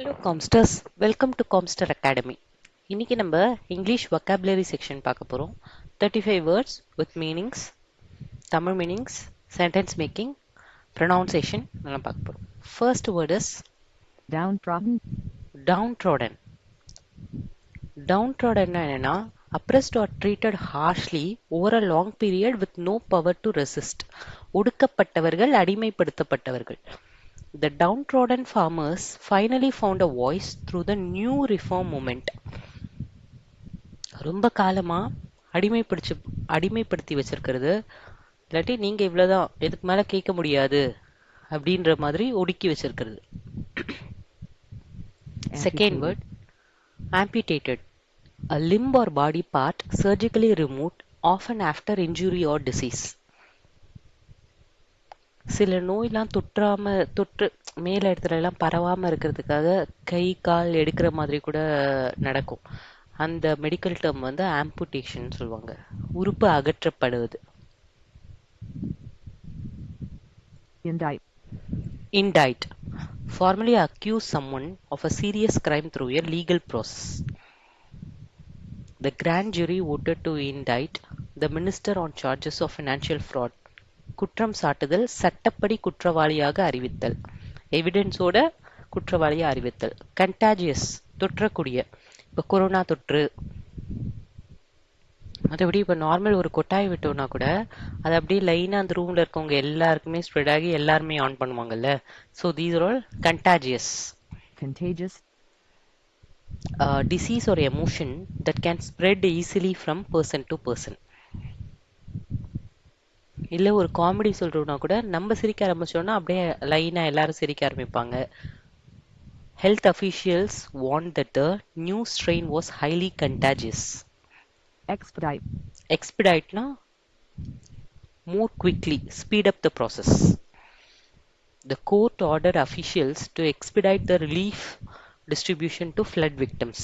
Hello Camsters, welcome to Camster academy. இன்னைக்கு நம்ம English vocabulary section பார்க்க போகிறோம். 35 words with meanings, Tamil meanings, sentence making, pronunciation எல்லாம் பார்க்க போகிறோம். First word is downtrodden, downtrodden. Downtrodden என்னன்னா oppressed or treated harshly over a long period with no power to resist. ஒடுக்கப்பட்டவர்கள், அடிமைப்படுத்தப்பட்டவர்கள். The downtrodden farmers finally found a voice through the new reform movement. ரொம்ப காலமா அடிமைப்படுத்தி வச்சிருக்கிறது, இல்லாட்டி நீங்க இவ்வளவுதான், இதுக்கு மேல கேட்க முடியாது அப்படின்ற மாதிரி ஒடுக்கி வச்சிருக்கிறது. Second word amputated. A limb or body part surgically removed, often after injury or disease. சில நோயெல்லாம் தொற்று மேல இடத்துல எல்லாம் பரவாம இருக்கிறதுக்காக கை கால் எடுக்கிற மாதிரி கூட நடக்கும். அந்த மெடிக்கல் டேர்ம் வந்து ஆம்புடேஷன் சொல்லுவாங்க. உறுப்பு அகற்றப்படுவது. indict. Formally accuse someone of a serious crime through a legal process. The grand jury voted to indict the minister on charges of financial fraud. குற்றம் சாட்டுதல், சட்டப்படி குற்றவாளியாக அறிவித்தல். எவிடன்ஸோட குற்றவாளியை அறிவித்தல். கண்டாஜியஸ், தொற்றக்கூடிய. இப்போ கொரோனா தொற்று, மற்றபடி இப்போ நார்மல் ஒரு கொட்டாய் விட்டோம்னா கூட அது அப்படியே லைனாக அந்த ரூமில் இருக்கவங்க எல்லாருக்குமே ஸ்ப்ரெட் ஆகி எல்லாருமே ஆன் பண்ணுவாங்கல்ல. So these are all contagious. contagious, disease or emotion that can spread easily from person to person. இல்லை ஒரு காமெடி சொல்றோம்னா கூட நம்ம சிரிக்க ஆரம்பிச்சோம்னா அப்படியே லைனா எல்லாரும் சிரிக்க ஆரம்பிப்பாங்க. Health officials warned that the new strain was highly contagious. expedite, expediteனா more quickly, speed up the process. The court ordered officials to expedite the relief distribution to flood victims.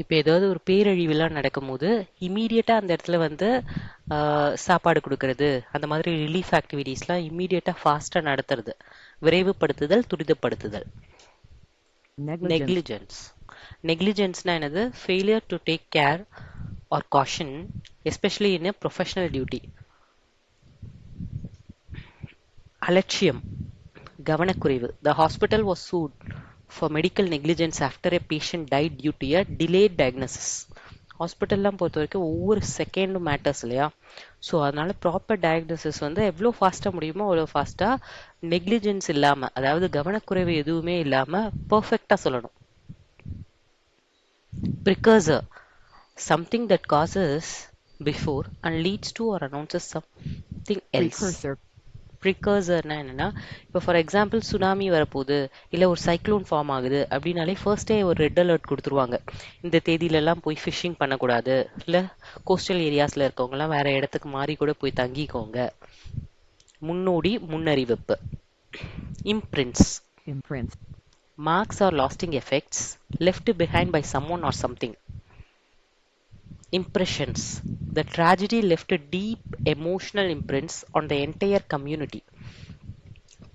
இப்போ ஏதாவது ஒரு பேரழிவுலாம் நடக்கும்போது இமீடியட்டாக அந்த இடத்துல வந்து சாப்பாடு கொடுக்கறது, அந்த மாதிரி ரிலீஃப் ஆக்டிவிட்டீஸ்லாம் இமீடியட்டாக ஃபாஸ்ட்டாக நடத்துறது. விரைவுபடுத்துதல், துரிதப்படுத்துதல். நெக்லிஜென்ஸ். நெக்லிஜென்ஸ்னா என்னது? Failure to take care or caution especially in a professional duty. அலட்சியம், கவனக்குறைவு. The hospital was sued for medical negligence after a patient died due to a delayed diagnosis. ஹாஸ்பிட்டல்லாம் பொறுத்த வரைக்கும் ஒவ்வொரு செகண்டும் மேட்டர்ஸ் இல்லையா? ஸோ அதனால ப்ராப்பர் டயக்னோசிஸ் வந்து எவ்வளோ ஃபாஸ்ட்டாக முடியுமோ அவ்வளோ ஃபாஸ்ட்டாக, நெக்லிஜென்ஸ் இல்லாமல், அதாவது கவனக்குறைவு எதுவுமே இல்லாமல் பர்ஃபெக்டாக சொல்லணும். Precursor, something that causes before and leads to or announces something else. ப்ரிகர்சர்னா என்னன்னா, இப்போ ஃபார் எக்ஸாம்பிள் சுனாமி வரப்போகுது, இல்லை ஒரு சைக்ளோன் ஃபார்ம் ஆகுது அப்படின்னாலே ஃபர்ஸ்டே ஒரு ரெட் அலர்ட் கொடுத்துருவாங்க. இந்த தேதியிலலாம் போய் ஃபிஷிங் பண்ணக்கூடாது, இல்லை கோஸ்டல் ஏரியாஸில் இருக்கவங்கலாம் வேற இடத்துக்கு மாறி கூட போய் தங்கிக்கோங்க. முன்னோடி, முன்னறிவிப்பு. Imprints, marks are lasting effects left behind by someone or something. Impressions. The tragedy left deep emotional imprints on the entire community.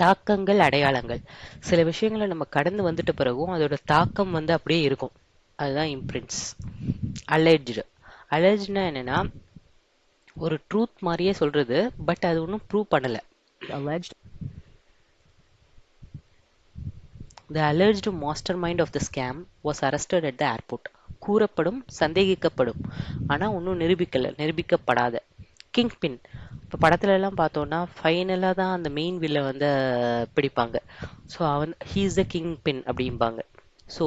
தாக்கங்கள், அடையாளங்கள். சில விஷயங்களை நம்ம கடந்து வந்துட்ட பிறகும் அதோட தாக்கம் வந்து அப்படியே இருக்கும். அதுதான் இம்ப்ரிண்ட்ஸ். அலெஜ்டு. அலெஜ்னா என்னன்னா, ஒரு ட்ரூத் மாதிரியே சொல்றது, பட் அது ஒன்றும் ப்ரூவ் பண்ணல. The alleged mastermind of the scam was arrested at the airport. கூறப்படும், சந்தேகிக்கப்படும், ஆனா ஒன்றும் நிரூபிக்கப்படாத. கிங் பின். இப்போ படத்துல எல்லாம் பார்த்தோம்னா ஃபைனலா தான் அந்த மெயின் வில்ல வந்து பிடிப்பாங்க. So he is the king pin அப்படிம்பாங்க. So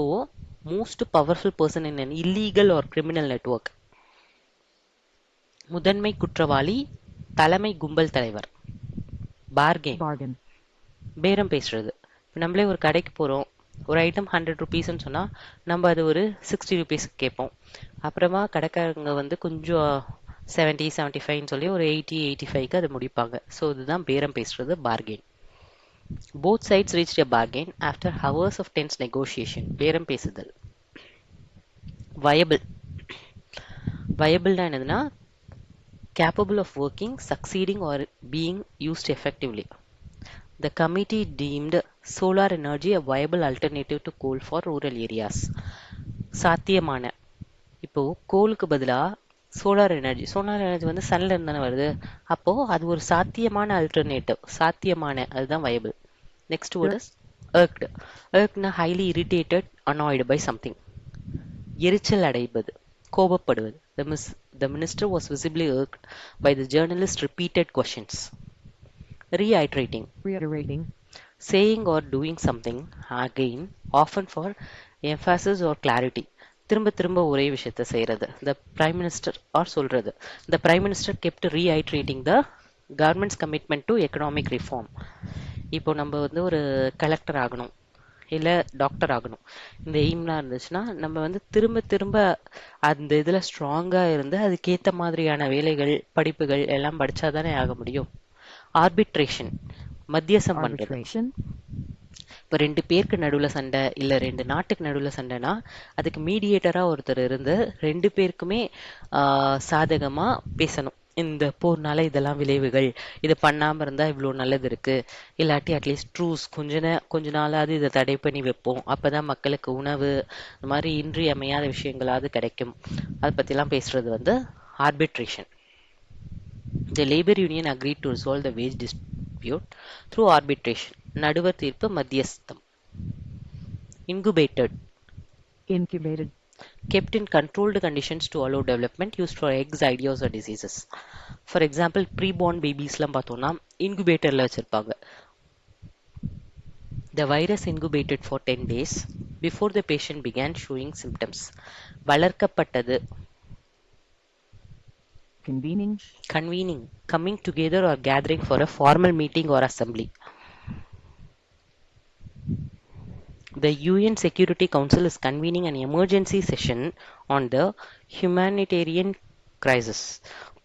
most powerful person in an illegal or criminal network. முதன்மை குற்றவாளி, தலைமை கும்பல் தலைவர். பார்கெயின், பேரம் பேசுறது. இப்போ நம்மளே ஒரு கடைக்கு போகிறோம், ஒரு ஐட்டம் 100 ருபீஸ்ன்னு சொன்னால் நம்ம அது ஒரு 60 ருபீஸ்க்கு கேட்போம். அப்புறமா கடைக்காரங்க வந்து கொஞ்சம் 70-75ன்னு சொல்லி ஒரு 80-85க்கு அதை முடிப்பாங்க. ஸோ இதுதான் பேரம் பேசுறது, bargain. Both sides reached a bargain after hours of tense negotiation. பேரம் பேசுதல். வயபிள். வயபிள்னா என்னதுன்னா, capable of working, succeeding or being used effectively. The committee deemed solar energy a viable alternative to coal for rural areas. சாத்தியமான இப்போ கோலுக்கு பதிலா solar energy வந்து சன்ல இருந்து தானே வருது. அப்போ அது ஒரு சாத்தியமான அல்டர்னேட்டிவ். சாத்தியமான அதுதான் viable. Next word is irked. irkedனா highly irritated, annoyed by something. எரிச்சல் அடைவது, கோபப்படுவது. The minister was visibly irked by the journalist's repeated questions. Reiterating, saying or doing something again, often for emphasis or clarity. திரும்ப திரும்ப ஒரே விஷயத்த செய்யறது. The prime minister or சொல்றது. The prime minister kept reiterating the government's commitment to economic reform. இப்போ நம்ம வந்து ஒரு கலெக்டர் ஆகணும் இல்லை டாக்டர் ஆகணும், இந்த எய்ம்லாம் இருந்துச்சுன்னா நம்ம வந்து திரும்ப திரும்ப அந்த இதில் ஸ்ட்ராங்காக இருந்து அதுக்கேற்ற மாதிரியான வேலைகள் படிப்புகள் எல்லாம் படித்தாதானே ஆக முடியும். ஆர்பிட்ரேஷன், மத்தியசம் பண்ணுறது. இப்போ 2 பேருக்கு நடுவில் சண்டை இல்லை 2 நாட்டுக்கு நடுவில் சண்டைனா அதுக்கு மீடியேட்டராக ஒருத்தர் இருந்து 2 பேருக்குமே சாதகமாக பேசணும். இந்த போர்னால இதெல்லாம் விளைவுகள், இது பண்ணாமல் இருந்தால் இவ்வளோ நல்லது இருக்குது, இல்லாட்டி அட்லீஸ்ட் ட்ரூஸ் கொஞ்ச நாளாவது இதை தடை பண்ணி வைப்போம், அப்போ தான் மக்களுக்கு உணவு இந்த மாதிரி இன்றியமையாத விஷயங்களாவது கிடைக்கும். அதை பற்றிலாம் பேசுகிறது வந்து arbitration. The labor union agreed to resolve the wage dispute through arbitration. நடுவர் தீர்ப்பு மத்தியஸ்தம். Incubated, kept in controlled conditions to allow development, used for eggs, ideas or diseases. For example, preborn babiesலாம் பார்த்தோம்னா இன்குபேட்டரில் வச்சுருப்பாங்க. The virus incubated for 10 days before the patient began showing symptoms. வளர்க்கப்பட்டது. Convening, coming together or gathering for a formal meeting or assembly. The UN Security Council is convening an emergency session on the humanitarian crisis.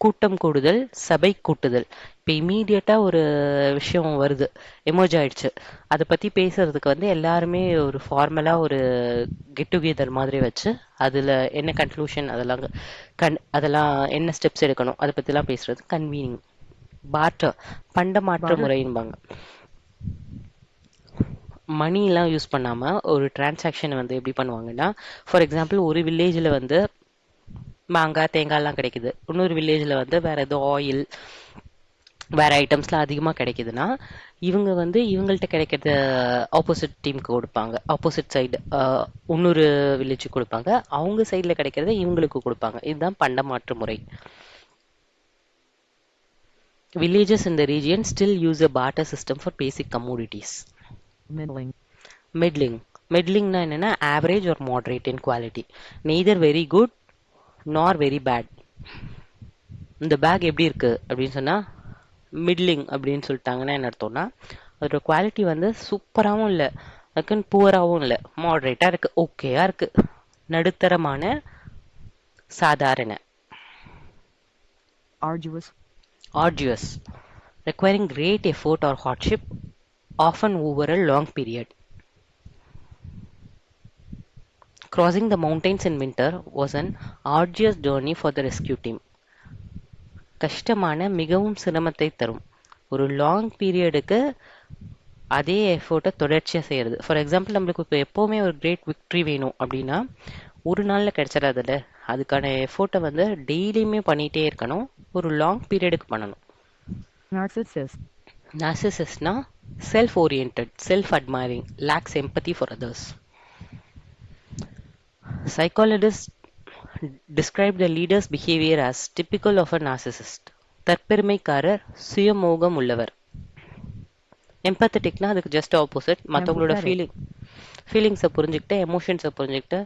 கூட்டம் கூடுதல், சபை கூட்டுதல். இப்போ இமீடியட்டாக ஒரு விஷயம் வருது, emerge ஆயிடுச்சு, அதை பற்றி பேசுறதுக்கு வந்து எல்லாருமே ஒரு ஃபார்மலாக ஒரு கெட் டுகெதர் மாதிரி வச்சு அதில் என்ன கன்க்ளூஷன் அதெல்லாம் என்ன ஸ்டெப்ஸ் எடுக்கணும் அதை பற்றிலாம் பேசுறது கன்வீனிங். பார்ட்டர், பண்டமாற்ற முறைன்பாங்க. மணிலாம் யூஸ் பண்ணாமல் ஒரு டிரான்சாக்ஷன் வந்து எப்படி பண்ணுவாங்கன்னா, ஃபார் எக்ஸாம்பிள் ஒரு வில்லேஜில் வந்து மாங்காய் தேங்காய்லாம் கிடைக்குது, இன்னொரு வில்லேஜில் வந்து வேறு ஏதோ ஆயில் வேறு ஐட்டம்ஸ்லாம் அதிகமாக கிடைக்குதுன்னா இவங்க வந்து இவங்கள்ட்ட கிடைக்கிறத ஆப்போசிட் டீமுக்கு கொடுப்பாங்க, ஆப்போசிட் சைடு இன்னொரு வில்லேஜுக்கு கொடுப்பாங்க, அவங்க சைடில் கிடைக்கிறத இவங்களுக்கு கொடுப்பாங்க. இதுதான் பண்டமாற்று முறை. Villages in the region still use a barter system for basic commodities. Middling என்னன்னா average or moderate in quality, neither very good nor very bad. இந்த பேக் எப்படி இருக்கு அப்படின்னு சொன்னா மிட்லிங் அப்படின்னு சொல்லிட்டாங்கன்னா என்ன அர்த்தம்னா அதோட குவாலிட்டி வந்து சூப்பராகவும் இல்லை, அதுக்குன்னு புவராகவும் இல்லை, மாடரேட்டாக இருக்கு, ஓகேயா இருக்கு, நடுத்தரமான சாதாரண. Arduous, requiring great effort or hardship, often over a long period. Crossing the mountains in winter was an arduous journey for the rescue team. கஷ்டமான, மிகவும் சிரமத்தை தரும், ஒரு லாங் பீரியடுக்கு அதே எஃபோர்ட்டை தொடர்ச்சியாக செய்கிறது. ஃபார் எக்ஸாம்பிள் நம்மளுக்கு இப்போ எப்போவுமே ஒரு கிரேட் விக்ட்ரி வேணும் அப்படின்னா ஒரு நாளில் கிடைச்சிடாதுல்ல, அதுக்கான எஃபோர்ட்டை வந்து டெய்லியுமே பண்ணிகிட்டே இருக்கணும், ஒரு லாங் பீரியடுக்கு பண்ணணும். நார்சிசிஸ்ட்னா self oriented, self admiring, lacks empathy for others. Psychologists describe the leader's behavior as typical of a narcissist. தற்பெருமைக்காரர், சுயமோகம் உள்ளவர். எம்பத்தட்டிக்னா அதுக்கு ஜஸ்ட் ஆப்போசிட், மற்றவங்களோட ஃபீலிங்ஸை புரிஞ்சுக்கிட்டு எமோஷன்ஸை புரிஞ்சுக்கிட்டு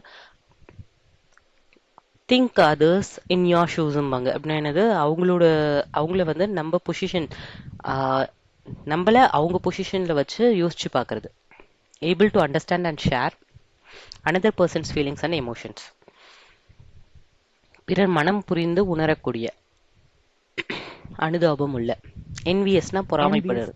திங்க் அதர்ஸ் இன் யோர் ஷூஸும்பாங்க. அப்படின்னா என்னது, அவங்கள வந்து நம்ம பொசிஷன், நம்மளை அவங்க பொசிஷனில் வச்சு யோசிச்சு பார்க்கறது. Able to understand and share another person's feelings and emotions. பிறர் மனம் புரிந்து உணரக்கூடிய, அனுதாபம் உள்ள. enviousனா பொறாமைப்படுறது.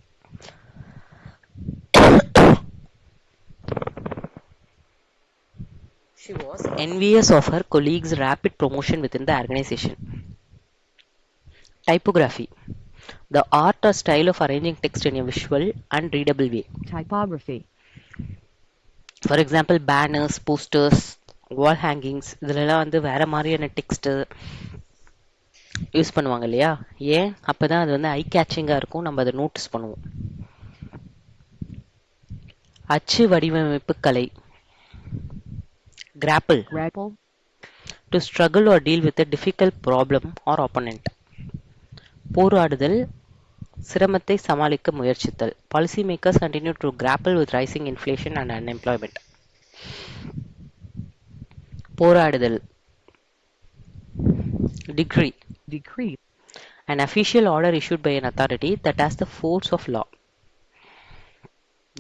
She was envious of her colleagues' rapid promotion within the organization. Typography, The art or style of arranging text in a visual and readable way. Typography. For example, banners, posters, wall hangings இதெல்லாம் வந்து வேற மாதிரியான text use பண்ணுவாங்க இல்லையா? ஏன்? அப்பதான் அது வந்து ஐ கேச்சிங்கா இருக்கும், நம்ம அதை நோட்டீஸ் பண்ணுவோம். அச்சு வடிவமைப்பு கலை. Grapple. Grapple. To struggle or deal with a difficult problem or opponent. போராடுதல், சிரமத்தை சமாளிக்க முயற்சித்தல். Policy makers continue to grapple with rising inflation and unemployment. போராடுதல். Decree. Decree. An official order issued by an authority that has the force of law.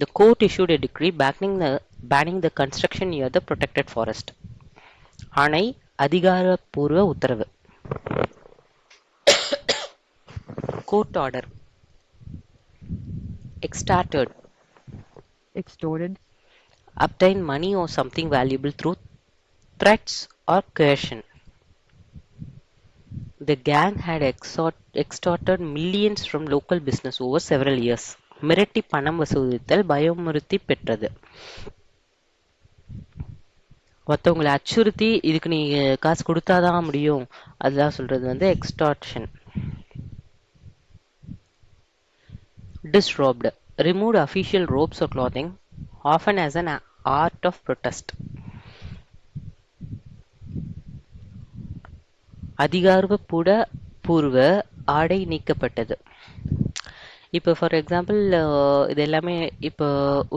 The court issued a decree banning the construction near the protected forest. ஆணை, அதிகாரப்பூர்வ உத்தரவு. Court order. Extorted. Extorted. Obtain money or something valuable through threats or coercion. The gang had extorted millions from local business over several years. மிரட்டி பணம் வசூலித்தல், பயமுறுத்தி பெற்றது. மற்றவங்களை அச்சுறுத்தி இதுக்கு நீ காசு கொடுத்தாதான் முடியும், அதுதான் சொல்றது வந்து extortion. Disrobed. Removed official robes or clothing, often as an art of protest. அதிகாரப்பூர்வ ஆடை நீக்கப்பட்டது. இப்போ ஃபார் எக்ஸாம்பிள் இது எல்லாமே இப்போ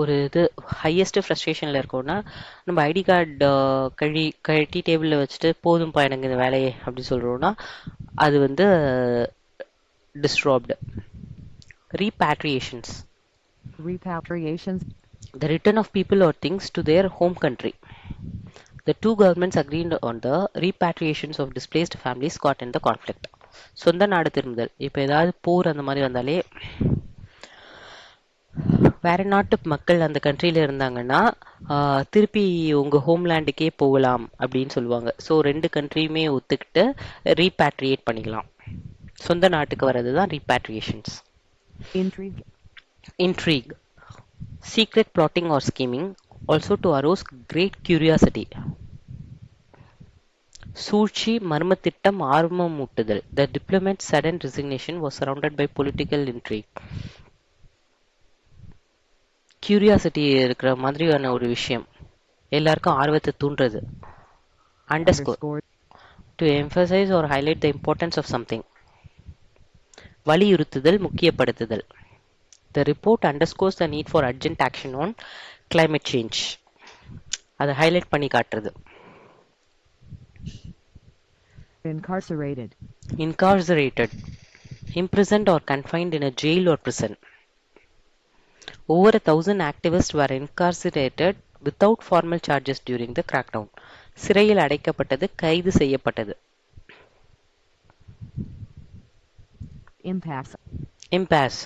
ஒரு இது ஹையஸ்ட் ஃப்ரஸ்ட்ரேஷனில் இருக்கோம்னா நம்ம ஐடி கார்டு கழட்டி டேபிளில் வச்சுட்டு போதும்பா எனக்கு இந்த வேலையே அப்படி சொல்கிறோன்னா அது வந்து டிஸ்ராப்டு. Repatriations. Repatriations. The return of people or things to their home country. The two governments agreed on the repatriations of displaced families caught in the conflict. சொந்த நாடு திரும்புதல். இப்போ ஏதாவது போர் அந்த மாதிரி வந்தாலே வேற நாட்டு மக்கள் அந்த கண்ட்ரியில இருந்தாங்கன்னா திருப்பி உங்க ஹோம்லேண்டுக்கே போகலாம் அப்படின்னு சொல்லுவாங்க. ஸோ ரெண்டு கண்ட்ரியுமே ஒத்துக்கிட்டு ரீபேட்ரியேட் பண்ணிக்கலாம். சொந்த நாட்டுக்கு வர்றது தான் ரீபேட்ரியேஷன்ஸ். Intrigue. Intrigue. Secret plotting or scheming, also to arouse great curiosity. சூழ்ச்சி, மர்மத்திட்டம், ஆர்வமூட்டுதல். The diplomat's sudden resignation was surrounded by political intrigue. Curiosity இருக்கிற மாதிரியான ஒரு விஷயம், எல்லாருக்கும் ஆர்வத்தை தூண்டுறது. Underscore. To emphasize or highlight the importance of something. வலியுறுத்துதல், முக்கியப்படுத்துதல். The report underscores the need for urgent action on climate change. அதை highlight பண்ணி காட்டுறது. Incarcerated. Incarcerated. Imprisoned or confined in a jail or prison. Over 1,000 activists were incarcerated without formal charges during the crackdown. சிறையில் அடைக்கப்பட்டது, கைது செய்யப்பட்டது. Impasse. Impasse.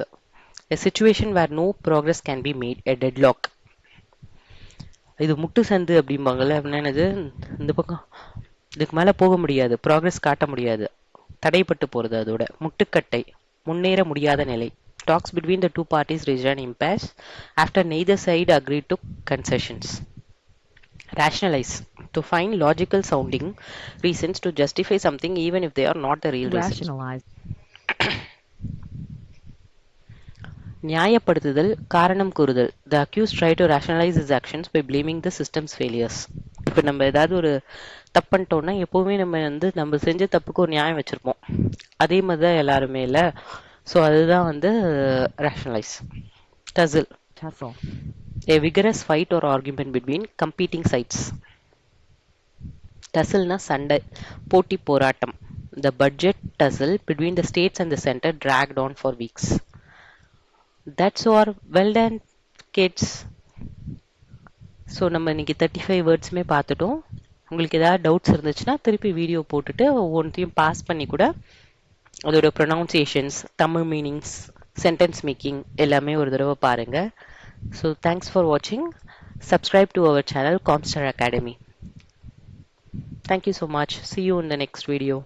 A situation where no progress can be made, a deadlock. இது முட்டு சந்து அப்படிம்பாங்கல்ல, என்னது இந்த பக்கம் இதுக்கு மேலே போக முடியாது, ப்ராக்ரஸ் காட்ட முடியாது, தடைப்பட்டு போகிறது, அதோட முட்டுக்கட்டை, முன்னேற முடியாத நிலை. Talks between the two parties reached an impasse after neither side agreed to concessions. Rationalize. To find logical sounding reasons to justify something even if they are not the real reasons. Rationalize. நியாயப்படுத்துதல், காரணம் கூறுதல். The accused tried to rationalize his actions by blaming the system's failures. இப்போ நம்ம ஏதாவது ஒரு தப்பு பண்ணிட்டோம்னா எப்போவுமே நம்ம செஞ்ச தப்புக்கு ஒரு நியாயம் வச்சுருப்போம். அதே மாதிரி தான் எல்லாருமே இல்லை. ஸோ அதுதான் வந்து rationalize. Tussle. Tussle. A vigorous fight or argument between competing sides. Tussleனா சண்டை, போட்டி, போராட்டம். The budget tussle between the states and the center dragged on for weeks. That's all. Well done, kids. So நம்ம இன்னைக்கு 35 வேர்ட்ஸுமே பார்த்துட்டோம். உங்களுக்கு ஏதாவது டவுட்ஸ் இருந்துச்சுன்னா திருப்பி வீடியோ போட்டுட்டு ஒவ்வொன்றையும் பாஸ் பண்ணி கூட அதோட ப்ரொனவுன்சியேஷன்ஸ், தமிழ் மீனிங்ஸ், சென்டென்ஸ் மேக்கிங் எல்லாமே ஒரு தடவை பாருங்கள். ஸோ தேங்க்ஸ் ஃபார் வாட்சிங். Subscribe to our channel, Comstar Academy. Thank you so much. See you in the next video.